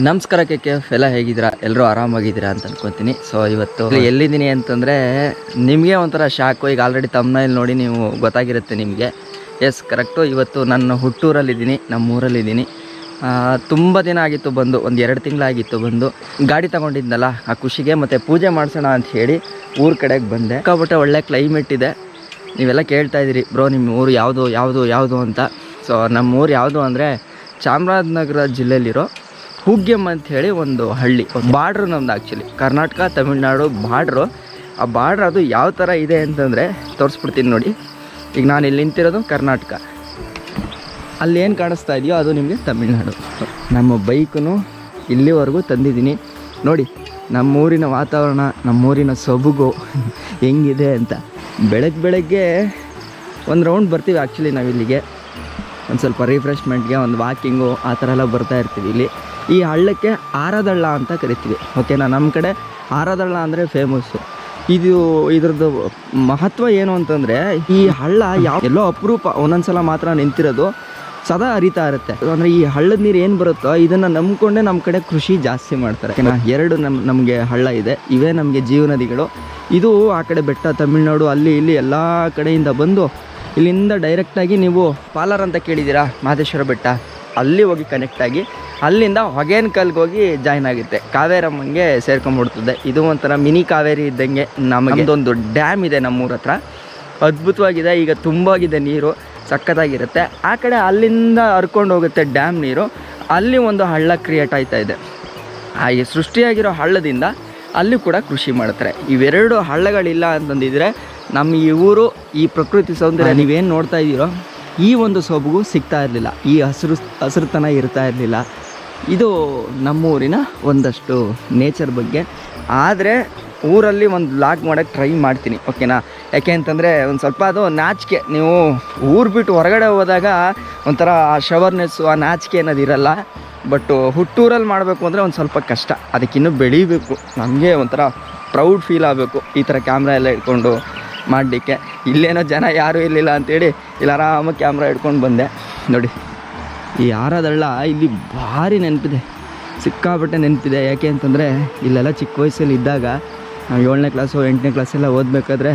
ನಮಸ್ಕಾರ KKF ಎಲ್ಲ ಹೇಗಿದ್ದೀರಾ? ಎಲ್ಲರೂ ಆರಾಮಾಗಿದ್ದೀರಾ ಅಂತ ಅನ್ಕೊತೀನಿ. ಸೊ ಇವತ್ತು ಎಲ್ಲಿದ್ದೀನಿ ಅಂತಂದರೆ ನಿಮಗೆ ಒಂಥರ ಶಾಕು. ಈಗ ಆಲ್ರೆಡಿ ತಮ್ಮನೇಲಿ ನೋಡಿ ನೀವು ಗೊತ್ತಾಗಿರುತ್ತೆ ನಿಮಗೆ. ಎಸ್ ಕರೆಕ್ಟು, ಇವತ್ತು ನನ್ನ ಹುಟ್ಟೂರಲ್ಲಿದ್ದೀನಿ, ನಮ್ಮೂರಲ್ಲಿದ್ದೀನಿ. ತುಂಬ ದಿನ ಆಗಿತ್ತು ಬಂದು, ಒಂದು 2 ತಿಂಗಳಾಗಿತ್ತು ಬಂದು. ಗಾಡಿ ತೊಗೊಂಡಿದ್ನಲ್ಲ ಆ ಖುಷಿಗೆ ಮತ್ತು ಪೂಜೆ ಮಾಡಿಸೋಣ ಅಂತ ಹೇಳಿ ಊರ ಕಡೆಗೆ ಬಂದೆ. ಸಿಕ್ಕಾಪಟ್ಟೆ ಒಳ್ಳೆ ಕ್ಲೈಮೇಟ್ ಇದೆ. ನೀವೆಲ್ಲ ಕೇಳ್ತಾಯಿದ್ದೀರಿ ಬ್ರೋ ನಿಮ್ಮ ಊರು ಯಾವುದು ಅಂತ. ಸೊ ನಮ್ಮ ಊರು ಯಾವುದು ಅಂದರೆ ಚಾಮರಾಜನಗರ ಜಿಲ್ಲೆಯಲ್ಲಿರೋ ಹುಗ್ಗೆಮ್ ಅಂಥೇಳಿ ಒಂದು ಹಳ್ಳಿ. ಬಾರ್ಡ್ರು ನಮ್ದು ಆ್ಯಕ್ಚುಲಿ ಕರ್ನಾಟಕ ತಮಿಳ್ನಾಡು ಬಾರ್ಡ್ರು. ಆ ಬಾರ್ಡ್ರ್ ಅದು ಯಾವ ಥರ ಇದೆ ಅಂತಂದರೆ ತೋರಿಸ್ಬಿಡ್ತೀನಿ ನೋಡಿ. ಈಗ ನಾನು ಇಲ್ಲಿ ನಿಂತಿರೋದು ಕರ್ನಾಟಕ, ಅಲ್ಲಿ ಏನು ಕಾಣಿಸ್ತಾ ಇದೆಯೋ ಅದು ನಿಮಗೆ ತಮಿಳ್ನಾಡು. ನಮ್ಮ ಬೈಕನ್ನು ಇಲ್ಲಿವರೆಗೂ ತಂದಿದ್ದೀನಿ ನೋಡಿ. ನಮ್ಮೂರಿನ ವಾತಾವರಣ, ನಮ್ಮೂರಿನ ಸೊಬಗು ಹೆಂಗಿದೆ ಅಂತ. ಬೆಳಗ್ಗೆ ಒಂದು ರೌಂಡ್ ಬರ್ತೀವಿ ಆ್ಯಕ್ಚುಲಿ ನಾವಿಲ್ಲಿಗೆ, ಒಂದು ಸ್ವಲ್ಪ ರಿಫ್ರೆಶ್ಮೆಂಟ್ಗೆ, ಒಂದು ವಾಕಿಂಗು ಆ ಥರ ಎಲ್ಲ ಬರ್ತಾ ಇರ್ತೀವಿ. ಇಲ್ಲಿ ಈ ಹಳ್ಳಕ್ಕೆ ಆರದಳ್ಳ ಅಂತ ಕರಿತೀವಿ, ಓಕೆನಾ. ನಮ್ಮ ಕಡೆ ಆರದಳ್ಳ ಅಂದರೆ ಫೇಮಸ್ಸು. ಇದ್ರದ್ದು ಮಹತ್ವ ಏನು ಅಂತಂದರೆ, ಈ ಹಳ್ಳ ಎಲ್ಲೋ ಅಪರೂಪ ಒಂದೊಂದ್ಸಲ ಮಾತ್ರ ನಿಂತಿರೋದು, ಸದಾ ಹರಿತಾ ಇರುತ್ತೆ. ಅಂದರೆ ಈ ಹಳ್ಳದ ನೀರು ಏನು ಬರುತ್ತೋ ಇದನ್ನು ನಂಬ್ಕೊಂಡೆ ನಮ್ಮ ಕಡೆ ಕೃಷಿ ಜಾಸ್ತಿ ಮಾಡ್ತಾರೆ, ಓಕೆನಾ. 2 ನಮಗೆ ಹಳ್ಳ ಇದೆ, ಇವೇ ನಮಗೆ ಜೀವನದಿಗಳು. ಇದು ಆ ಕಡೆ ಬೆಟ್ಟ, ತಮಿಳ್ನಾಡು ಅಲ್ಲಿ ಇಲ್ಲಿ ಎಲ್ಲ ಕಡೆಯಿಂದ ಬಂದು ಇಲ್ಲಿಂದ ಡೈರೆಕ್ಟಾಗಿ ನೀವು ಪಾಲಾರ್ ಅಂತ ಕೇಳಿದ್ದೀರಾ, ಮಹದೇಶ್ವರ ಬೆಟ್ಟ, ಅಲ್ಲಿ ಹೋಗಿ ಕನೆಕ್ಟ್ ಆಗಿ ಅಲ್ಲಿಂದ ಹೊಗೇನಕಲ್ಗೆ ಹೋಗಿ ಜಾಯ್ನ್ ಆಗುತ್ತೆ, ಕಾವೇರಮ್ಮಂಗೆ ಸೇರ್ಕೊಂಡ್ಬಿಡ್ತದೆ. ಇದು ಒಂಥರ ಮಿನಿ ಕಾವೇರಿ ಇದ್ದಂಗೆ. ನಮಗೊಂದು ಡ್ಯಾಮ್ ಇದೆ ನಮ್ಮೂರ ಹತ್ರ, ಅದ್ಭುತವಾಗಿದೆ. ಈಗ ತುಂಬಾಗಿದೆ ನೀರು, ಸಖತ್ತಾಗಿರುತ್ತೆ. ಆ ಕಡೆ ಅಲ್ಲಿಂದ ಹರ್ಕೊಂಡು ಹೋಗುತ್ತೆ ಡ್ಯಾಮ್ ನೀರು, ಅಲ್ಲಿ ಒಂದು ಹಳ್ಳ ಕ್ರಿಯೇಟ್ ಆಯ್ತಾ ಇದೆ. ಆ ಸೃಷ್ಟಿಯಾಗಿರೋ ಹಳ್ಳದಿಂದ ಅಲ್ಲಿ ಕೂಡ ಕೃಷಿ ಮಾಡ್ತಾರೆ. ಇವೆರಡು ಹಳ್ಳಗಳಿಲ್ಲ ಅಂತಂದಿದ್ರೆ ನಮ್ಮ ಈ ಊರು, ಈ ಪ್ರಕೃತಿ ಸೌಂದರ್ಯ ನೀವೇನು ನೋಡ್ತಾ ಇದ್ದೀರೋ ಈ ಒಂದು ಸೊಬಗು ಸಿಗ್ತಾ ಇರಲಿಲ್ಲ, ಈ ಹಸಿರುತನ ಇರ್ತಾ ಇರಲಿಲ್ಲ. ಇದು ನಮ್ಮೂರಿನ ಒಂದಷ್ಟು ನೇಚರ್ ಬಗ್ಗೆ. ಆದರೆ ಊರಲ್ಲಿ ಒಂದು ವ್ಲಾಗ್ ಮಾಡೋಕ್ಕೆ ಟ್ರೈ ಮಾಡ್ತೀನಿ, ಓಕೆನಾ. ಯಾಕೆ ಅಂತಂದರೆ ಒಂದು ಸ್ವಲ್ಪ ಅದು ನಾಚಿಕೆ. ನೀವು ಊರು ಬಿಟ್ಟು ಹೊರಗಡೆ ಹೋದಾಗ ಒಂಥರ ಆ ಶವರ್ನೆಸ್ಸು, ಆ ನಾಚಿಕೆ ಅನ್ನೋದು ಇರಲ್ಲ. ಬಟ್ ಹುಟ್ಟೂರಲ್ಲಿ ಮಾಡಬೇಕು ಅಂದರೆ ಒಂದು ಸ್ವಲ್ಪ ಕಷ್ಟ, ಅದಕ್ಕಿನ್ನೂ ಬೆಳೀಬೇಕು. ನಮಗೆ ಒಂಥರ ಪ್ರೌಡ್ ಫೀಲ್ ಆಗಬೇಕು ಈ ಥರ ಕ್ಯಾಮ್ರಾ ಎಲ್ಲ ಇಟ್ಕೊಂಡು ಮಾಡಲಿಕ್ಕೆ. ಇಲ್ಲೇನೋ ಜನ ಯಾರೂ ಇರಲಿಲ್ಲ ಅಂಥೇಳಿ ಇಲ್ಲಿ ಆರಾಮಾಗಿ ಕ್ಯಾಮ್ರಾ ಹಿಡ್ಕೊಂಡು ಬಂದೆ ನೋಡಿ. ಈ ಆರದಳ್ಳ ಇಲ್ಲಿ ಭಾರಿ ನೆನಪಿದೆ, ಸಿಕ್ಕಾಪಟ್ಟೆ ನೆನಪಿದೆ. ಯಾಕೆ ಅಂತಂದರೆ ಇಲ್ಲೆಲ್ಲ ಚಿಕ್ಕ ವಯಸ್ಸಲ್ಲಿ ಇದ್ದಾಗ ನಾವು 7ನೇ ಕ್ಲಾಸು 8ನೇ ಕ್ಲಾಸೆಲ್ಲ ಓದಬೇಕಾದ್ರೆ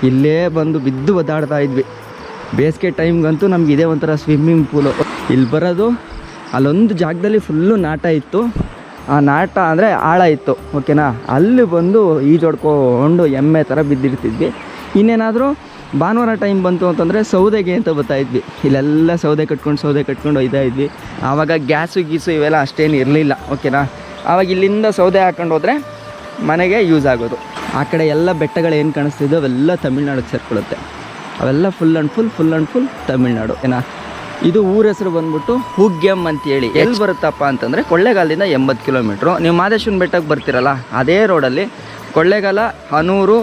ಇಲ್ಲೇ ಬಂದು ಬಿದ್ದು ಒದ್ದಾಡ್ತಾ ಇದ್ವಿ. ಬೇಸಿಗೆ ಟೈಮ್ಗಂತೂ ನಮ್ಗೆ ಇದೇ ಒಂಥರ ಸ್ವಿಮ್ಮಿಂಗ್ ಪೂಲು. ಇಲ್ಲಿ ಬರೋದು, ಅಲ್ಲೊಂದು ಜಾಗದಲ್ಲಿ ಫುಲ್ಲು ನಾಟ ಇತ್ತು, ಆ ನಾಟ ಅಂದರೆ ಆಳ ಇತ್ತು, ಓಕೆನಾ. ಅಲ್ಲಿ ಬಂದು ಈಜೊಡ್ಕೊಂಡು ಎಮ್ಮೆ ಥರ ಬಿದ್ದಿರ್ತಿದ್ವಿ. ಇನ್ನೇನಾದರೂ ಭಾನುವಾರ ಟೈಮ್ ಬಂತು ಅಂತಂದರೆ ಸೌದೆಗೆ ಅಂತ ಬರ್ತಾಯಿದ್ವಿ. ಇಲ್ಲೆಲ್ಲ ಸೌದೆ ಕಟ್ಕೊಂಡು ಒಯ್ತಾ ಇದ್ವಿ. ಆವಾಗ ಗ್ಯಾಸು ಇವೆಲ್ಲ ಅಷ್ಟೇನು ಇರಲಿಲ್ಲ, ಓಕೆನಾ. ಆವಾಗ ಇಲ್ಲಿಂದ ಸೌದೆ ಹಾಕೊಂಡು ಹೋದರೆ ಮನೆಗೆ ಯೂಸ್ ಆಗೋದು. ಆ ಕಡೆ ಎಲ್ಲ ಬೆಟ್ಟಗಳು ಏನು ಕಾಣಿಸ್ತಿದ್ದೋ ಅವೆಲ್ಲ ತಮಿಳ್ನಾಡಿಗೆ ಸೇರ್ಕೊಳ್ಳುತ್ತೆ. ಅವೆಲ್ಲ ಫುಲ್ ಆ್ಯಂಡ್ ಫುಲ್ ತಮಿಳ್ನಾಡು, ಏನಾ. ಇದು ಊರ ಹೆಸರು ಬಂದ್ಬಿಟ್ಟು ಹುಗ್ಗೆಮ್ ಅಂತೇಳಿ. ಎಲ್ಲಿ ಬರುತ್ತಪ್ಪ ಅಂತಂದರೆ ಕೊಳ್ಳೇಗಾಲದಿಂದ 80 ಕಿಲೋಮೀಟ್ರು. ನೀವು ಮಹದೇಶ್ವರ ಬೆಟ್ಟಕ್ಕೆ ಬರ್ತೀರಲ್ಲ ಅದೇ ರೋಡಲ್ಲಿ ಕೊಳ್ಳೇಗಾಲ, ಹನೂರು,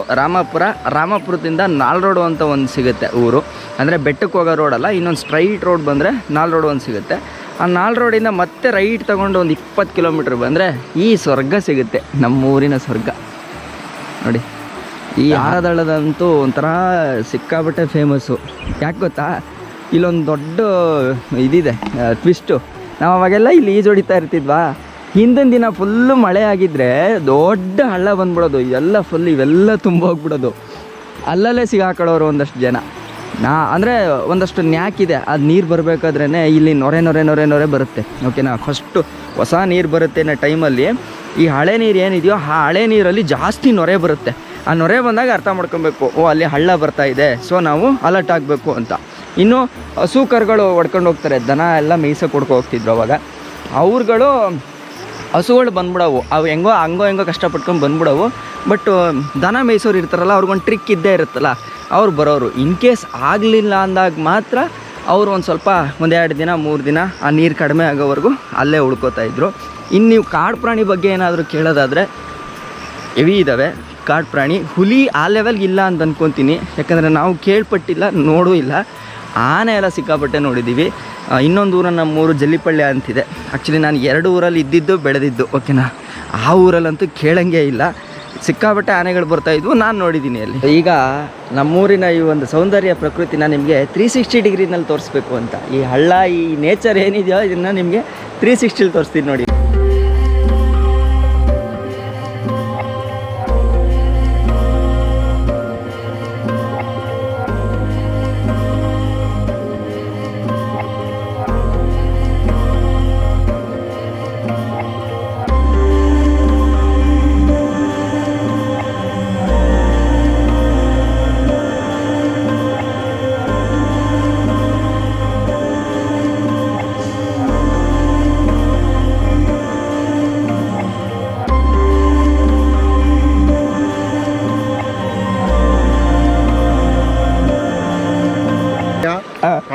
ರಾಮಪುರದಿಂದ 4 ರೋಡು ಅಂತ ಒಂದು ಸಿಗುತ್ತೆ ಊರು. ಅಂದರೆ ಬೆಟ್ಟಕ್ಕೆ ಹೋಗೋ ರೋಡಲ್ಲ, ಇನ್ನೊಂದು ಸ್ಟ್ರೈಟ್ ರೋಡ್ ಬಂದರೆ 4 ರೋಡು ಒಂದು ಸಿಗುತ್ತೆ. ಆ 4 ರೋಡಿಂದ ಮತ್ತೆ ರೈಟ್ ತೊಗೊಂಡು ಒಂದು 20 ಕಿಲೋಮೀಟ್ರ್ ಬಂದರೆ ಈ ಸ್ವರ್ಗ ಸಿಗುತ್ತೆ, ನಮ್ಮ ಊರಿನ ಸ್ವರ್ಗ ನೋಡಿ. ಈ ಆರದಳ್ಳದಂತೂ ಒಂಥರ ಸಿಕ್ಕಾಪಟ್ಟೆ ಫೇಮಸ್ಸು. ಯಾಕೆ ಗೊತ್ತಾ, ಇಲ್ಲೊಂದು ದೊಡ್ಡ ಇದಿದೆ ಟ್ವಿಸ್ಟು. ನಾವು ಅವಾಗೆಲ್ಲ ಇಲ್ಲಿ ಈಜೊಡಿತಾ ಇರ್ತಿದ್ವಾ. ಹಿಂದಿನ ದಿನ ಫುಲ್ಲು ಮಳೆ ಆಗಿದ್ದರೆ ದೊಡ್ಡ ಹಳ್ಳ ಬಂದ್ಬಿಡೋದು, ಇವೆಲ್ಲ ತುಂಬ ಹೋಗ್ಬಿಡೋದು. ಅಲ್ಲಲ್ಲೇ ಸಿಗಾಕೊಳ್ಳೋರು ಒಂದಷ್ಟು ಜನ. ಅಂದರೆ ಒಂದಷ್ಟು ನ್ಯಾಕಿದೆ, ಅದು ನೀರು ಬರಬೇಕಾದ್ರೇ ಇಲ್ಲಿ ನೊರೆ ಬರುತ್ತೆ, ಓಕೆನಾ. ಫಸ್ಟು ಹೊಸ ನೀರು ಬರುತ್ತೆ ಅನ್ನೋ ಟೈಮಲ್ಲಿ ಈ ಹಳೆ ನೀರು ಏನಿದೆಯೋ ಆ ಹಳೆ ನೀರಲ್ಲಿ ಜಾಸ್ತಿ ನೊರೆ ಬರುತ್ತೆ. ಆ ನೊರೆ ಬಂದಾಗ ಅರ್ಥ ಮಾಡ್ಕೊಬೇಕು, ಅಲ್ಲಿ ಹಳ್ಳ ಬರ್ತಾ ಇದೆ, ಸೊ ನಾವು ಅಲರ್ಟ್ ಆಗಬೇಕು ಅಂತ. ಇನ್ನು ಹಸು ಕರುಗಳು ಹೊಡ್ಕೊಂಡು ಹೋಗ್ತಾರೆ, ದನ ಎಲ್ಲ ಮೇಯ್ಸೋಕೆ ಹೊಡ್ಕೊ ಹೋಗ್ತಿದ್ರು ಅವಾಗ. ಅವ್ರುಗಳು ಹಸುಗಳು ಬಂದ್ಬಿಡವು, ಅವು ಹೆಂಗೋ ಕಷ್ಟಪಟ್ಕೊಂಡು ಬಂದ್ಬಿಡವು. ಬಟ್ ದನ ಮೇಯ್ಸೋರು ಇರ್ತಾರಲ್ಲ, ಅವ್ರಿಗೊಂದು ಟ್ರಿಕ್ ಇದ್ದೇ ಇರುತ್ತಲ್ಲ, ಅವ್ರು ಬರೋರು. ಇನ್ ಕೇಸ್ ಆಗಲಿಲ್ಲ ಅಂದಾಗ ಮಾತ್ರ ಅವರು ಒಂದು ಸ್ವಲ್ಪ 1-2 ದಿನ 3 ದಿನ ಆ ನೀರು ಕಡಿಮೆ ಆಗೋವರೆಗೂ ಅಲ್ಲೇ ಉಳ್ಕೋತಾಯಿದ್ರು. ಇನ್ನು ನೀವು ಕಾಡು ಪ್ರಾಣಿ ಬಗ್ಗೆ ಏನಾದರೂ ಕೇಳೋದಾದರೆ ಹೆವಿ ಇದ್ದಾವೆ ಕಾಡು ಪ್ರಾಣಿ. ಹುಲಿ ಆ ಲೆವೆಲ್ಗೆ ಇಲ್ಲ ಅಂತ ಅಂದ್ಕೊತೀನಿ, ಯಾಕಂದರೆ ನಾವು ಕೇಳ್ಪಟ್ಟಿಲ್ಲ, ನೋಡೂ ಇಲ್ಲ. ಆನೆ ಎಲ್ಲ ಸಿಕ್ಕಾಪಟ್ಟೆ ನೋಡಿದ್ದೀವಿ. ಇನ್ನೊಂದು ಊರ ನಮ್ಮೂರು ಜಲ್ಲಿಪಳ್ಳಿ ಅಂತಿದೆ. ಆ್ಯಕ್ಚುಲಿ ನಾನು 2 ಊರಲ್ಲಿ ಇದ್ದಿದ್ದು ಬೆಳೆದಿದ್ದು, ಓಕೆನಾ. ಆ ಊರಲ್ಲಂತೂ ಕೇಳಂಗೆ ಇಲ್ಲ, ಸಿಕ್ಕಾಪಟ್ಟೆ ಆನೆಗಳು ಬರ್ತಾಯಿದ್ವು, ನಾನು ನೋಡಿದ್ದೀನಿ ಅಲ್ಲಿ. ಈಗ ನಮ್ಮೂರಿನ ಈ ಒಂದು ಸೌಂದರ್ಯ ಪ್ರಕೃತಿನ ನಿಮಗೆ 360 ಡಿಗ್ರಿನಲ್ಲಿ ತೋರಿಸ್ಬೇಕು ಅಂತ. ಈ ಹಳ್ಳ, ಈ ನೇಚರ್ ಏನಿದೆಯೋ ಇದನ್ನು ನಿಮಗೆ 360 ತೋರಿಸ್ತೀನಿ ನೋಡಿ.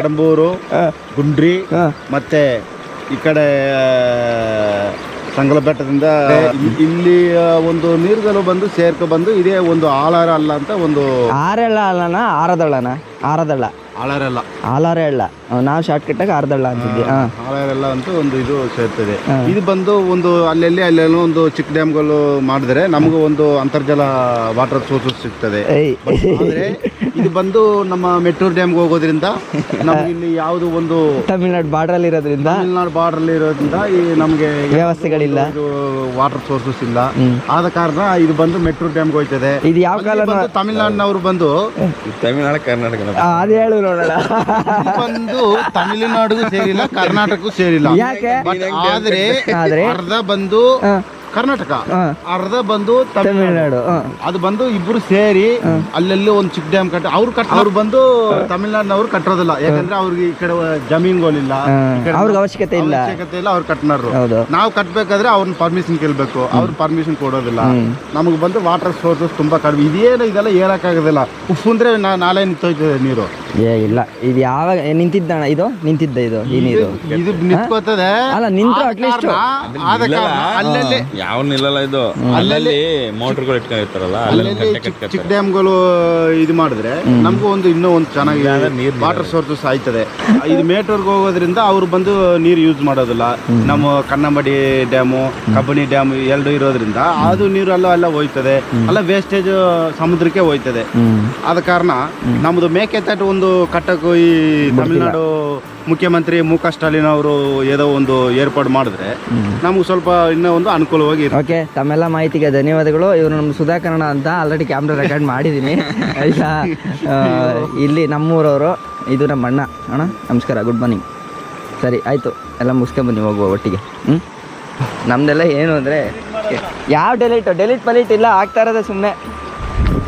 ಕಡಂಬೂರು, ಗುಂಡ್ರಿ, ಮತ್ತೆ ಈ ಕಡೆ ಸಂಗಲ ಬೆಟ್ಟದಿಂದ ಇಲ್ಲಿ ಒಂದು ನೀರುಗಳು ಬಂದು ಬಂದು ಇದೇ ಒಂದು ಆಲಾರ ಅಲ್ಲ ಅಂತ ಒಂದು ಆರೆಲ್ಲ ಅಲ್ಲನ ಆರದಳ್ಳ ಆಲಾರೆಲ್ಲ ನಾವು ಶಾರ್ಟ್ ಕಟ್ಟಾಗ ಆರದಳ್ಳ ಅಂತಿದ್ವಿ. ಆಲಾರೆಲ್ಲ ಅಂತ ಒಂದು ಇದು ಸೇರ್ತದೆ. ಇದು ಬಂದು ಒಂದು ಅಲ್ಲೆಲ್ಲ ಒಂದು ಚಿಕ್ಕ ಡ್ಯಾಮ್ಗಳು ಮಾಡಿದ್ರೆ ನಮಗೂ ಒಂದು ಅಂತರ್ಜಲ ವಾಟರ್ ಸೋರ್ಸಸ್ ಸಿಗ್ತದೆ. ಆದ್ರೆ ಇದು ಬಂದು ನಮ್ಮ ಮೆಟ್ಟೂರು ಡ್ಯಾಮ್ಗೆ ಹೋಗೋದ್ರಿಂದ ನಮ್ಗೆ ಇಲ್ಲಿ ಯಾವುದು ಒಂದು ತಮಿಳ್ನಾಡು ಬಾರ್ಡರ್ ಇರೋದ್ರಿಂದ ಈ ನಮ್ಗೆ ವ್ಯವಸ್ಥೆಗಳಿಲ್ಲ, ವಾಟರ್ ಸೋರ್ಸಸ್ ಇಲ್ಲ. ಆದ ಕಾರಣ ಇದು ಬಂದು ಮೆಟ್ಟೂರು ಡ್ಯಾಮ್ಗೆ ಹೋಯ್ತದೆ. ಇದು ಯಾವ ಕಾಲ ತಮಿಳ್ನಾಡಿನವರು ಬಂದು ತಮಿಳ್ನಾಡು ಕರ್ನಾಟಕ ಅದು ಹೇಳು ನೋಡೋಣ. ಬಂದು ತಮಿಳುನಾಡಿಗೂ ಸೇರಿಲ್ಲ, ಕರ್ನಾಟಕಕ್ಕೂ ಸೇರಿಲ್ಲ. ಯಾಕೆ? ಆದ್ರೆ ಅರ್ಧ ಬಂದು ಕರ್ನಾಟಕ, ಅರ್ಧ ಬಂದು ತಮಿಳ್ನಾಡು. ಅದು ಬಂದು ಇಬ್ರು ಸೇರಿ ಅಲ್ಲೆಲ್ಲಿ ಒಂದು ಚಿಕ್ಕ ಡ್ಯಾಮ್ ಅವ್ರು ಬಂದು ತಮಿಳ್ನಾಡಿನವ್ರು ಕಟ್ಟೋದಿಲ್ಲ. ಯಾಕಂದ್ರೆ ಅವ್ರಿಗೆ ಈ ಕಡೆ ಜಮೀನುಗಳಿಲ್ಲ, ಅವ್ರಿಗೆ ಅವಶ್ಯಕತೆ ಇಲ್ಲ, ಅವ್ರು ಕಟ್ನಾರು. ನಾವು ಕಟ್ಬೇಕಾದ್ರೆ ಅವ್ರನ್ನ ಪರ್ಮಿಷನ್ ಕೇಳ್ಬೇಕು, ಅವ್ರು ಪರ್ಮಿಷನ್ ಕೊಡೋದಿಲ್ಲ. ನಮಗ್ ಬಂದು ವಾಟರ್ ಸೋರ್ಸಸ್ ತುಂಬಾ ಕಡಿಮೆ. ಇದೇನು ಇದೆಲ್ಲ ಹೇಳಕ್ಕಾಗೋದಿಲ್ಲ. ಉಪ್ಪು ಅಂದ್ರೆ ನಾಳೆ ನಿಂತೋಯ್ತದೆ ನೀರು. ಇಲ್ಲ, ಇದು ಯಾವಾಗ ನಿಂತಿದ್ದಣ? ಇದು ನಿಂತಿದ್ದ ಈ ನೀರು ಇದು ನಿಂತ್ಕೋತದೆ ಅಲ್ಲ, ನಿಂತ್ರು ಅಟ್ಲೀಸ್ಟ್ ಅಲ್ಲಲ್ಲಿ ಯಾವ ನಿಲ್ಲಲ್ಲ. ಇದು ಅಲ್ಲಲ್ಲಿ ಮೋಟರ್ಗಳು ಇಟ್ಕೊಂಡಿರ್ತಾರಲ್ಲ, ಚಿಕ್ಕ ಡ್ಯಾಮ್ಗಳು ಇದು ಮಾಡಿದ್ರೆ ನಮಗೂ ಇನ್ನೂ ಒಂದು ಚೆನ್ನಾಗಿ ವಾಟರ್ ಸೋರ್ಸಸ್ ಆಯ್ತದೆ. ಇದು ಮೇಟೂರ್ಗೆ ಹೋಗೋದ್ರಿಂದ ಅವ್ರು ಬಂದು ನೀರು ಯೂಸ್ ಮಾಡೋದಿಲ್ಲ. ನಮ್ಮ ಕನ್ನಂಬಾಡಿ ಡ್ಯಾಮು, ಕಬ್ಬಣಿ ಡ್ಯಾಮ್ ಎರಡು ಇರೋದ್ರಿಂದ ಅದು ನೀರು ಎಲ್ಲ ಹೋಯ್ತದೆ, ಎಲ್ಲ ವೇಸ್ಟೇಜ್ ಸಮುದ್ರಕ್ಕೆ ಹೋಯ್ತದೆ. ಆದ ಕಾರಣ ನಮ್ದು ಮೇಕೆದಾಟು ಒಂದು ಕಟ್ಟಕ್ಕೂ ಈ ತಮಿಳ್ನಾಡು ಮುಖ್ಯಮಂತ್ರಿ ಮು.ಕ. ಸ್ಟಾಲಿನ್ ಅವರು ಏನೋ ಒಂದು ಏರ್ಪಾಡು ಮಾಡಿದ್ರೆ ನಮ್ಗೆ ಸ್ವಲ್ಪ ಇನ್ನೂ ಒಂದು ಅನುಕೂಲವಾಗಿ. ಓಕೆ, ತಮ್ಮೆಲ್ಲ ಮಾಹಿತಿಗೆ ಧನ್ಯವಾದಗಳು. ಇವರು ನಮ್ಮ ಸುಧಾಕರಣ ಅಂತ ಆಲ್ರೆಡಿ ಕ್ಯಾಮ್ರಾ ರೆಕಾರ್ಡ್ ಮಾಡಿದ್ದೀನಿ ಆಯ್ತಾ. ಇಲ್ಲಿ ನಮ್ಮೂರವರು, ಇದು ನಮ್ಮ ಅಣ್ಣ. ನಮಸ್ಕಾರ, ಗುಡ್ ಮಾರ್ನಿಂಗ್. ಸರಿ ಆಯಿತು, ಎಲ್ಲ ಮುಗಿಸ್ಕೊಂಬನ್ನಿ, ಹೋಗುವ ಒಟ್ಟಿಗೆ. ನಮ್ಮದೆಲ್ಲ ಏನು ಅಂದರೆ ಯಾವ ಡೆಲಿಟ್ ಪಲೀಟ್ ಇಲ್ಲ, ಆಗ್ತಾ ಇರೋದೇ ಸುಮ್ಮನೆ.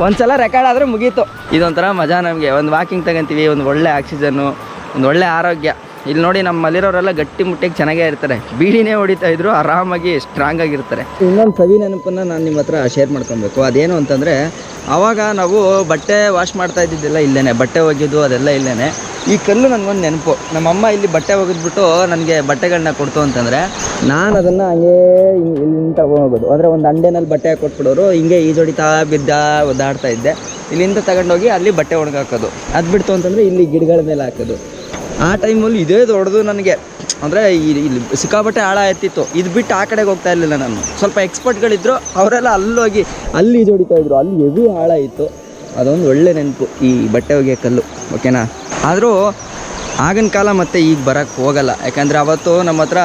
ಒಂದ್ಸಲ ರೆಕಾರ್ಡ್ ಆದರೆ ಮುಗೀತು. ಇದೊಂಥರ ಮಜಾ ನಮಗೆ. ಒಂದು ವಾಕಿಂಗ್ ತಗೊಂತೀವಿ, ಒಂದು ಒಳ್ಳೆ ಆಕ್ಸಿಜನ್ನು, ಒಂದು ಒಳ್ಳೆ ಆರೋಗ್ಯ. ಇಲ್ಲಿ ನೋಡಿ, ನಮ್ಮಲ್ಲಿರೋರೆಲ್ಲ ಗಟ್ಟಿ ಮುಟ್ಟಿಗೆ ಚೆನ್ನಾಗೇ ಇರ್ತಾರೆ. ಬೀಡಿನೇ ಹೊಡಿತಾ ಇದ್ರು, ಆರಾಮಾಗಿ ಸ್ಟ್ರಾಂಗ್ ಆಗಿರ್ತಾರೆ. ಇನ್ನೊಂದು ಸವಿ ನೆನಪನ್ನು ನಾನು ನಿಮ್ಮ ಹತ್ರ ಶೇರ್ ಮಾಡ್ಕೊಬೇಕು. ಅದೇನು ಅಂತಂದರೆ, ಆವಾಗ ನಾವು ಬಟ್ಟೆ ವಾಶ್ ಮಾಡ್ತಾ ಇದ್ದಿದ್ದೆಲ್ಲ ಇಲ್ಲೇ, ಬಟ್ಟೆ ಒಗೆಯೋದು ಅದೆಲ್ಲ ಇಲ್ಲೇ. ಈ ಕಲ್ಲು ನನಗೊಂದು ನೆನಪು. ನಮ್ಮಮ್ಮ ಇಲ್ಲಿ ಬಟ್ಟೆ ಒಗೆದ್ಬಿಟ್ಟು ನನಗೆ ಬಟ್ಟೆಗಳನ್ನ ಕೊಡ್ತು ಅಂತಂದರೆ ನಾನು ಅದನ್ನು ಹಂಗೇ ಇಲ್ಲಿಂದ ತಗೊಂಡೋಗೋದು. ಅಂದರೆ ಒಂದು ಅಂಡೆನಲ್ಲಿ ಬಟ್ಟೆ ಕೊಟ್ಬಿಡೋರು, ಹಿಂಗೆ ಈಜೊಡಿತಾ ಒದ್ದಾಡ್ತಾ ಇದ್ದೆ. ಇಲ್ಲಿಂದ ತಗೊಂಡೋಗಿ ಅಲ್ಲಿ ಬಟ್ಟೆ ಒಣಗಾಕೋದು. ಅದು ಬಿಡ್ತು ಅಂತಂದರೆ ಇಲ್ಲಿ ಗಿಡಗಳ ಮೇಲೆ ಹಾಕೋದು. ಆ ಟೈಮಲ್ಲಿ ಇದೇ ದೊಡ್ಡದು ನನಗೆ. ಅಂದರೆ ಇಲ್ಲಿ ಸಿಕ್ಕಾಪಟ್ಟೆ ಆಳ ಎತ್ತಿತ್ತು. ಇದು ಬಿಟ್ಟು ಆ ಕಡೆಗೆ ಹೋಗ್ತಾ ಇರಲಿಲ್ಲ ನಾನು. ಸ್ವಲ್ಪ ಎಕ್ಸ್ಪರ್ಟ್ಗಳಿದ್ರು, ಅವರೆಲ್ಲ ಅಲ್ಲೋಗಿ ಅಲ್ಲಿ ಈಜೊಡಿತಾ ಇದ್ರು. ಅಲ್ಲಿ ಹೆವಿ ಆಳ ಇತ್ತು. ಅದೊಂದು ಒಳ್ಳೆ ನೆನಪು, ಈ ಬಟ್ಟೆ ಒಗೆಯೋ ಕಲ್ಲು. ಓಕೆನಾ? ಆದರೂ ಆಗಿನ ಕಾಲ ಮತ್ತು ಈಗ ಬರೋಕ್ಕೆ ಹೋಗಲ್ಲ. ಯಾಕಂದರೆ ಅವತ್ತು ನಮ್ಮ ಹತ್ರ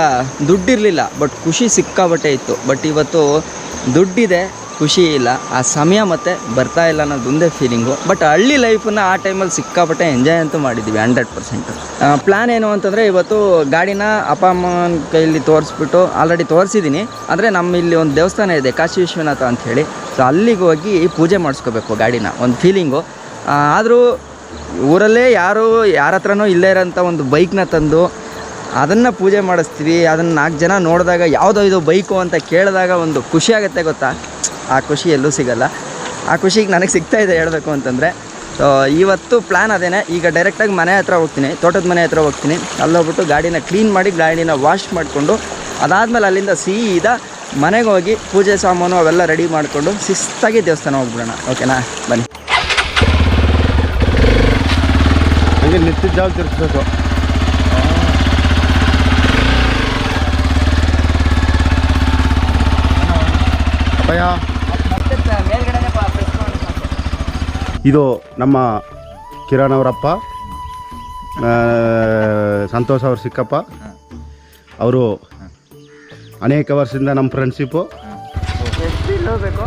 ದುಡ್ಡಿರಲಿಲ್ಲ, ಬಟ್ ಖುಷಿ ಸಿಕ್ಕಾಬಟ್ಟೆ ಇತ್ತು. ಬಟ್ ಇವತ್ತು ದುಡ್ಡಿದೆ, ಖುಷಿ ಇಲ್ಲ, ಆ ಸಮಯ ಮತ್ತು ಬರ್ತಾ ಇಲ್ಲ ಅನ್ನೋದೊಂದೇ ಫೀಲಿಂಗು. ಬಟ್ ಹಳ್ಳಿ ಲೈಫನ್ನು ಆ ಟೈಮಲ್ಲಿ ಸಿಕ್ಕಾಪಟ್ಟೆ ಎಂಜಾಯ್ ಅಂತೂ ಮಾಡಿದ್ದೀವಿ 100%. ಪ್ಲ್ಯಾನ್ ಏನು ಅಂತಂದರೆ, ಇವತ್ತು ಗಾಡಿನ ಅಪ್ಪ ಅಮ್ಮನ ಕೈಯಲ್ಲಿ ತೋರಿಸ್ಬಿಟ್ಟು, ಆಲ್ರೆಡಿ ತೋರಿಸಿದ್ದೀನಿ. ಅಂದರೆ ನಮ್ಮ ಇಲ್ಲಿ ಒಂದು ದೇವಸ್ಥಾನ ಇದೆ, ಕಾಶಿ ವಿಶ್ವನಾಥ ಅಂಥೇಳಿ. ಸೊ ಅಲ್ಲಿಗೆ ಹೋಗಿ ಪೂಜೆ ಮಾಡಿಸ್ಕೋಬೇಕು ಗಾಡಿನ, ಒಂದು ಫೀಲಿಂಗು. ಆದರೂ ಊರಲ್ಲೇ ಯಾರ ಹತ್ರನೂ ಇಲ್ಲೇ ಇರೋಂಥ ಒಂದು ಬೈಕ್ನ ತಂದು ಅದನ್ನು ಪೂಜೆ ಮಾಡಿಸ್ತೀವಿ. ಅದನ್ನು 4 ಜನ ನೋಡಿದಾಗ ಯಾವುದೋ ಇದು ಬೈಕು ಅಂತ ಕೇಳಿದಾಗ ಒಂದು ಖುಷಿ ಆಗುತ್ತೆ, ಗೊತ್ತಾ? ಆ ಖುಷಿ ಎಲ್ಲೂ ಸಿಗಲ್ಲ. ಆ ಖುಷಿಗೆ ನನಗೆ ಸಿಗ್ತಾಯಿದೆ ಹೇಳಬೇಕು ಅಂತಂದರೆ. ಸೊ ಇವತ್ತು ಪ್ಲ್ಯಾನ್ ಅದೇನೆ. ಈಗ ಡೈರೆಕ್ಟಾಗಿ ಮನೆ ಹತ್ರ ಹೋಗ್ತೀನಿ, ತೋಟದ ಮನೆ ಹತ್ರ ಹೋಗ್ತೀನಿ. ಅಲ್ಲೋಗ್ಬಿಟ್ಟು ಗಾಡಿನ ಕ್ಲೀನ್ ಮಾಡಿ, ಗಾಡಿನ ವಾಶ್ ಮಾಡಿಕೊಂಡು, ಅದಾದಮೇಲೆ ಅಲ್ಲಿಂದ ಸೀದಾ ಮನೆಗೆ ಹೋಗಿ ಪೂಜೆ ಸಾಮಾನು ಅವೆಲ್ಲ ರೆಡಿ ಮಾಡಿಕೊಂಡು ಶಿಸ್ತಾಗಿ ದೇವಸ್ಥಾನ ಹೋಗ್ಬಿಡೋಣ. ಓಕೆನಾ? ಬನ್ನಿ. ಹಂಗೆ ನಿಂತಿದ್ದ ಜಾಗ ತಿರ್ಸ್ಬೇಕು. ಇದು ನಮ್ಮ ಕಿರಣ್ ಅವರಪ್ಪ, ಸಂತೋಷ್ ಅವ್ರ ಸಿಕ್ಕಪ್ಪ. ಅವರು ಅನೇಕ ವರ್ಷದಿಂದ ನಮ್ಮ ಫ್ರೆಂಡ್ಶಿಪ್ಪು. ಹೋಗ್ಬೇಕು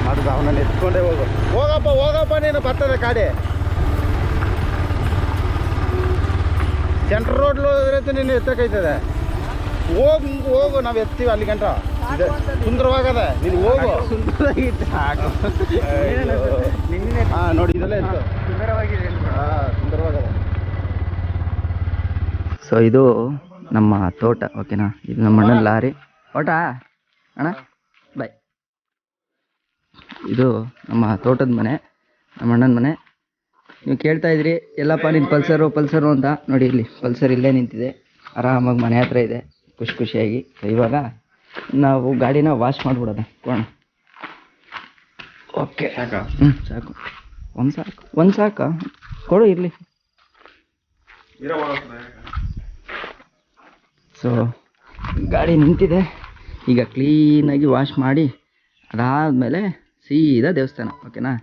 ಮಾಡುದು. ಅವನನ್ನು ಎತ್ಕೊಂಡೇ ಹೋಗಪ್ಪ ನೀನು, ಬರ್ತದೆ ಗಾಡಿ. ಸೆಂಟ್ರ್ ರೋಡ್ ನೀನು ಎತ್ತಕೈತದೆ. ಹೋಗು ನಾವು ಎತ್ತೀವಿ ಅಲ್ಲಿ ಗಂಟ. ಸುಂದರವಾಗದ ನೀನು ಹೋಗು. ಹಾಂ ನೋಡಿ ಇದೆಲ್ಲ ಇತ್ತು ಸುಂದರವಾಗದ. ಸೊ ಇದು ನಮ್ಮ ತೋಟ, ಓಕೆನಾ. ಇದು ನಮ್ಮ ಅಣ್ಣನ ಲಾರಿ. ಓಟ ಅಣ್ಣ ಬಾಯ್. ಇದು ನಮ್ಮ ತೋಟದ ಮನೆ, ನಮ್ಮ ಅಣ್ಣನ ಮನೆ. ನೀವು ಕೇಳ್ತಾ ಇದ್ರಿ ಎಲ್ಲಪ್ಪ ನಿನ್ನ ಪಲ್ಸರು ಅಂತ. ನೋಡಿ ಇಲ್ಲಿ ಪಲ್ಸರ್ ಇಲ್ಲೇ ನಿಂತಿದೆ, ಆರಾಮಾಗಿ ಮನೆ ಹತ್ರ ಇದೆ, ಖುಷಿಯಾಗಿ. ಸೊ ಇವಾಗ ನಾವು ಗಾಡಿನ ವಾಶ್ ಮಾಡಿಬಿಡೋದ ಕೋಣ. ಓಕೆ ಸಾಕು, ಒಂದು ಸಾಕು ಕೊಡು ಇರಲಿ. ಸೊ ಗಾಡಿ ನಿಂತಿದೆ, ಈಗ ಕ್ಲೀನಾಗಿ ವಾಶ್ ಮಾಡಿ ಅದಾದಮೇಲೆ ಸೀದಾ ದೇವಸ್ಥಾನ, ಓಕೆನಾ.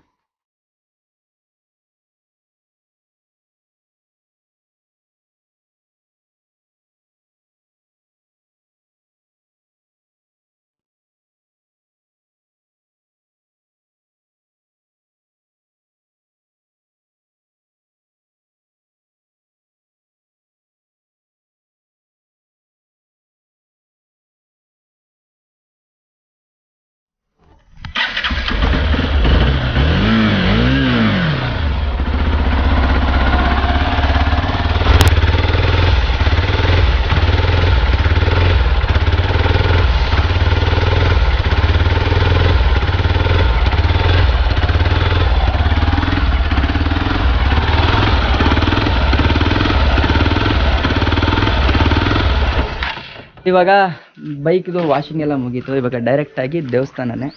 ಇವಾಗ ಬೈಕ್ದು ವಾಷಿಂಗ್ ಎಲ್ಲ ಮುಗೀತು. ಇವಾಗ ಡೈರೆಕ್ಟಾಗಿ ದೇವಸ್ಥಾನನೇ.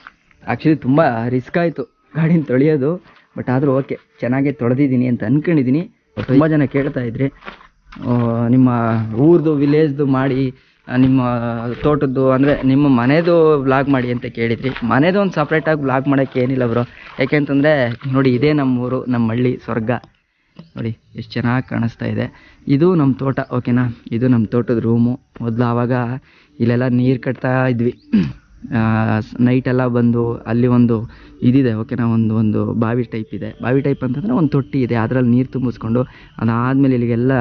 ಆ್ಯಕ್ಚುಲಿ ತುಂಬ ರಿಸ್ಕ್ ಆಯಿತು ಗಾಡಿನ ತೊಳೆಯೋದು, ಬಟ್ ಆದರೂ ಓಕೆ, ಚೆನ್ನಾಗೇ ತೊಳೆದಿದ್ದೀನಿ ಅಂತ ಅಂದ್ಕೊಂಡಿದ್ದೀನಿ. ತುಂಬ ಜನ ಕೇಳ್ತಾ ಇದ್ರಿ ನಿಮ್ಮ ಊರ್ದು ವಿಲೇಜ್ದು ಮಾಡಿ, ನಿಮ್ಮ ತೋಟದ್ದು ಅಂದರೆ ನಿಮ್ಮ ಮನೆದು ವ್ಲಾಗ್ ಮಾಡಿ ಅಂತ ಕೇಳಿದ್ರಿ. ಮನೆದು ಒಂದು ಸಪ್ರೇಟಾಗಿ ವ್ಲಾಗ್ ಮಾಡೋಕ್ಕೆ ಏನಿಲ್ಲ ಬ್ರೋ, ಯಾಕೆಂತಂದರೆ ನೋಡಿ ಇದೇ ನಮ್ಮೂರು, ನಮ್ಮ ಹಳ್ಳಿ ಸ್ವರ್ಗ. ನೋಡಿ ಎಷ್ಟು ಚೆನ್ನಾಗಿ ಕಾಣಿಸ್ತಾ ಇದೆ. ಇದು ನಮ್ಮ ತೋಟ, ಓಕೆನಾ. ಇದು ನಮ್ಮ ತೋಟದ ರೂಮು. ಮೊದಲು ಆವಾಗ ಇಲ್ಲೆಲ್ಲ ನೀರು ಕಟ್ತಾ ಇದ್ವಿ, ನೈಟೆಲ್ಲ ಬಂದು ಅಲ್ಲಿ ಒಂದು ಇದಿದೆ, ಓಕೆನಾ. ಒಂದು ಬಾವಿ ಟೈಪ್ ಇದೆ. ಬಾವಿ ಟೈಪ್ ಅಂತಂದರೆ ಒಂದು ತೊಟ್ಟಿ ಇದೆ, ಅದರಲ್ಲಿ ನೀರು ತುಂಬಿಸ್ಕೊಂಡು ಅದಾದಮೇಲೆ ಇಲ್ಲಿಗೆಲ್ಲ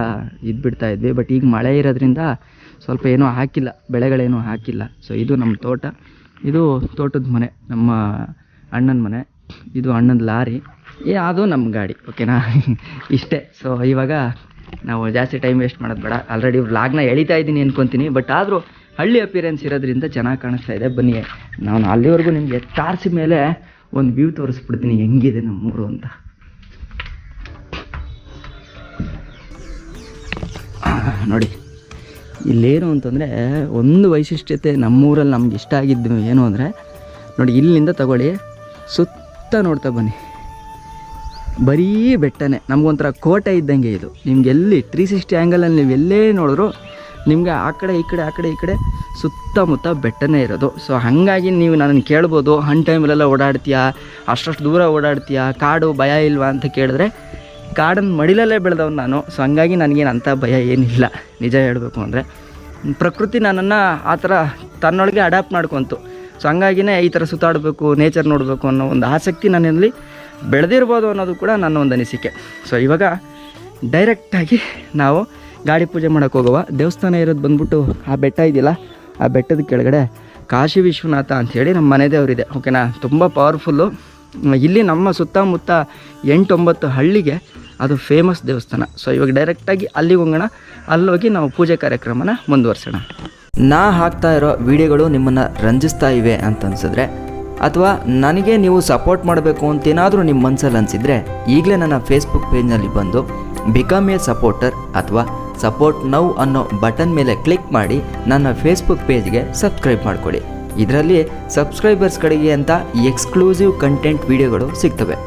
ಬಿಡ್ತಾ ಇದ್ವಿ. ಬಟ್ ಈಗ ಮಳೆ ಇರೋದ್ರಿಂದ ಸ್ವಲ್ಪ ಏನೂ ಹಾಕಿಲ್ಲ, ಬೆಳೆಗಳೇನೂ ಹಾಕಿಲ್ಲ. ಸೊ ಇದು ನಮ್ಮ ತೋಟ, ಇದು ತೋಟದ ಮನೆ, ನಮ್ಮ ಅಣ್ಣನ ಮನೆ. ಇದು ಅಣ್ಣನ ಲಾರಿ, ಅದು ನಮ್ಮ ಗಾಡಿ, ಓಕೆನಾ. ಇಷ್ಟೇ. ಸೊ ಇವಾಗ ನಾವು ಜಾಸ್ತಿ ಟೈಮ್ ವೇಸ್ಟ್ ಮಾಡೋದು ಬೇಡ. ಆಲ್ರೆಡಿ ವ್ಲಾಗ್ನ ಎಳಿತಾ ಇದ್ದೀನಿ ಅನ್ಕೊತೀನಿ, ಬಟ್ ಆದರೂ ಹಳ್ಳಿ ಅಪಿಯರೆನ್ಸ್ ಇರೋದ್ರಿಂದ ಚೆನ್ನಾಗಿ ಕಾಣಿಸ್ತಾ ಇದೆ. ಬನ್ನಿ, ನಾನು ಅಲ್ಲಿವರೆಗೂ ನಿಮಗೆ ಟಾರ್ಚ್ ಮೇಲೆ ಒಂದು ವ್ಯೂ ತೋರಿಸ್ಬಿಡ್ತೀನಿ ಹೆಂಗಿದೆ ನಮ್ಮೂರು ಅಂತ. ನೋಡಿ ಇಲ್ಲೇನು ಅಂತಂದರೆ ಒಂದು ವೈಶಿಷ್ಟ್ಯತೆ ನಮ್ಮೂರಲ್ಲಿ ನಮ್ಗೆ ಇಷ್ಟ ಆಗಿದ್ದು ಏನು ಅಂದರೆ, ನೋಡಿ ಇಲ್ಲಿಂದ ತಗೊಳ್ಳಿ, ಸುತ್ತ ನೋಡ್ತಾ ಬನ್ನಿ, ಬರೀ ಬೆಟ್ಟನೇ. ನಮಗೊಂಥರ ಕೋಟೆ ಇದ್ದಂಗೆ ಇದು. ನಿಮ್ಗೆ ಎಲ್ಲಿ 360 ಆ್ಯಂಗಲಲ್ಲಿ ನೀವು ಎಲ್ಲೇ ನೋಡಿದ್ರು ನಿಮಗೆ ಆ ಕಡೆ ಈ ಕಡೆ ಸುತ್ತಮುತ್ತ ಬೆಟ್ಟನೇ ಇರೋದು. ಸೊ ಹಾಗಾಗಿ ನೀವು ನನ್ನನ್ನು ಕೇಳ್ಬೋದು, ಹನ್ ಟೈಮಲ್ಲೆಲ್ಲ ಓಡಾಡ್ತೀಯಾ, ಅಷ್ಟು ದೂರ ಓಡಾಡ್ತೀಯಾ, ಕಾಡು ಭಯ ಇಲ್ವಾ ಅಂತ ಕೇಳಿದ್ರೆ, ಕಾಡನ್ನು ಮಡಿಲಲ್ಲೇ ಬೆಳೆದವನು ನಾನು. ಸೊ ಹಂಗಾಗಿ ನನಗೇನು ಅಂಥ ಭಯ ಏನಿಲ್ಲ, ನಿಜ ಹೇಳಬೇಕು ಅಂದರೆ. ಪ್ರಕೃತಿ ನನ್ನನ್ನು ಆ ಥರ ತನ್ನೊಳಗೆ ಅಡಾಪ್ಟ್ ಮಾಡ್ಕೊತು. ಸೊ ಹಂಗಾಗಿನೇ ಈ ಥರ ಸುತ್ತಾಡಬೇಕು, ನೇಚರ್ ನೋಡಬೇಕು ಅನ್ನೋ ಒಂದು ಆಸಕ್ತಿ ನನ್ನಲ್ಲಿ ಬೆಳೆದಿರ್ಬೋದು ಅನ್ನೋದು ಕೂಡ ನನ್ನ ಒಂದು ಅನಿಸಿಕೆ. ಸೊ ಇವಾಗ ಡೈರೆಕ್ಟಾಗಿ ನಾವು ಗಾಡಿ ಪೂಜೆ ಮಾಡೋಕ್ಕೆ ಹೋಗುವ. ದೇವಸ್ಥಾನ ಇರೋದು ಬಂದ್ಬಿಟ್ಟು ಆ ಬೆಟ್ಟ ಇದೆಯಲ್ಲ, ಆ ಬೆಟ್ಟದ ಕೆಳಗಡೆ ಕಾಶಿ ವಿಶ್ವನಾಥ ಅಂಥೇಳಿ ನಮ್ಮ ಮನೆ ದೇವರಿದೆ, ಓಕೆನಾ. ತುಂಬ ಪವರ್ಫುಲ್ಲು. ಇಲ್ಲಿ ನಮ್ಮ ಸುತ್ತಮುತ್ತ 8-9 ಹಳ್ಳಿಗೆ ಅದು ಫೇಮಸ್ ದೇವಸ್ಥಾನ. ಸೊ ಇವಾಗ ಡೈರೆಕ್ಟಾಗಿ ಅಲ್ಲಿಗೆ ಹೋಗೋಣ, ಅಲ್ಲೋಗಿ ನಾವು ಪೂಜೆ ಕಾರ್ಯಕ್ರಮನ ಮುಂದುವರ್ಸೋಣ. ನಾ ಹಾಕ್ತಾ ಇರೋ ವಿಡಿಯೋಗಳು ನಿಮ್ಮನ್ನು ರಂಜಿಸ್ತಾ ಇವೆ ಅಂತ ಅನಿಸಿದ್ರೆ, ಅಥವಾ ನನಗೆ ನೀವು ಸಪೋರ್ಟ್ ಮಾಡಬೇಕು ಅಂತೇನಾದರೂ ನಿಮ್ಮ ಮನಸ್ಸಲ್ಲಿ ಅನಿಸಿದರೆ, ಈಗಲೇ ನನ್ನ ಫೇಸ್ಬುಕ್ ಪೇಜ್ನಲ್ಲಿ ಬಂದು ಬಿಕಮ್ ಎ ಸಪೋರ್ಟರ್ ಅಥವಾ ಸಪೋರ್ಟ್ ನೌ ಅನ್ನೋ ಬಟನ್ ಮೇಲೆ ಕ್ಲಿಕ್ ಮಾಡಿ ನನ್ನ ಫೇಸ್ಬುಕ್ ಪೇಜ್ಗೆ ಸಬ್ಸ್ಕ್ರೈಬ್ ಮಾಡಿಕೊಡಿ. ಇದರಲ್ಲಿ ಸಬ್ಸ್ಕ್ರೈಬರ್ಸ್ ಕಡೆಗೆ ಅಂತ ಎಕ್ಸ್ಕ್ಲೂಸಿವ್ ಕಂಟೆಂಟ್ ವಿಡಿಯೋಗಳು ಸಿಗ್ತವೆ.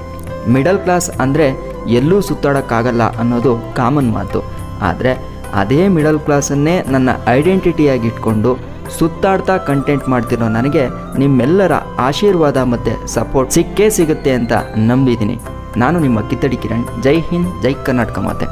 ಮಿಡಲ್ ಕ್ಲಾಸ್ ಅಂದರೆ ಎಲ್ಲೂ ಸುತ್ತಾಡೋಕ್ಕಾಗಲ್ಲ ಅನ್ನೋದು ಕಾಮನ್ ಮಾತು. ಆದರೆ ಅದೇ ಮಿಡಲ್ ಕ್ಲಾಸನ್ನೇ ನನ್ನ ಐಡೆಂಟಿಟಿಯಾಗಿ ಇಟ್ಕೊಂಡು ಸುತ್ತಾಡ್ತಾ ಕಂಟೆಂಟ್ ಮಾಡ್ತಿರೋ ನನಗೆ ನಿಮ್ಮೆಲ್ಲರ ಆಶೀರ್ವಾದ ಮತ್ತು ಸಪೋರ್ಟ್ ಸಿಕ್ಕೇ ಸಿಗುತ್ತೆ ಅಂತ ನಂಬಿದ್ದೀನಿ. ನಾನು ನಿಮ್ಮ ಕಿತ್ತಡಿ ಕಿರಣ್. ಜೈ ಹಿಂದ್, ಜೈ ಕರ್ನಾಟಕ ಮಾತೆ.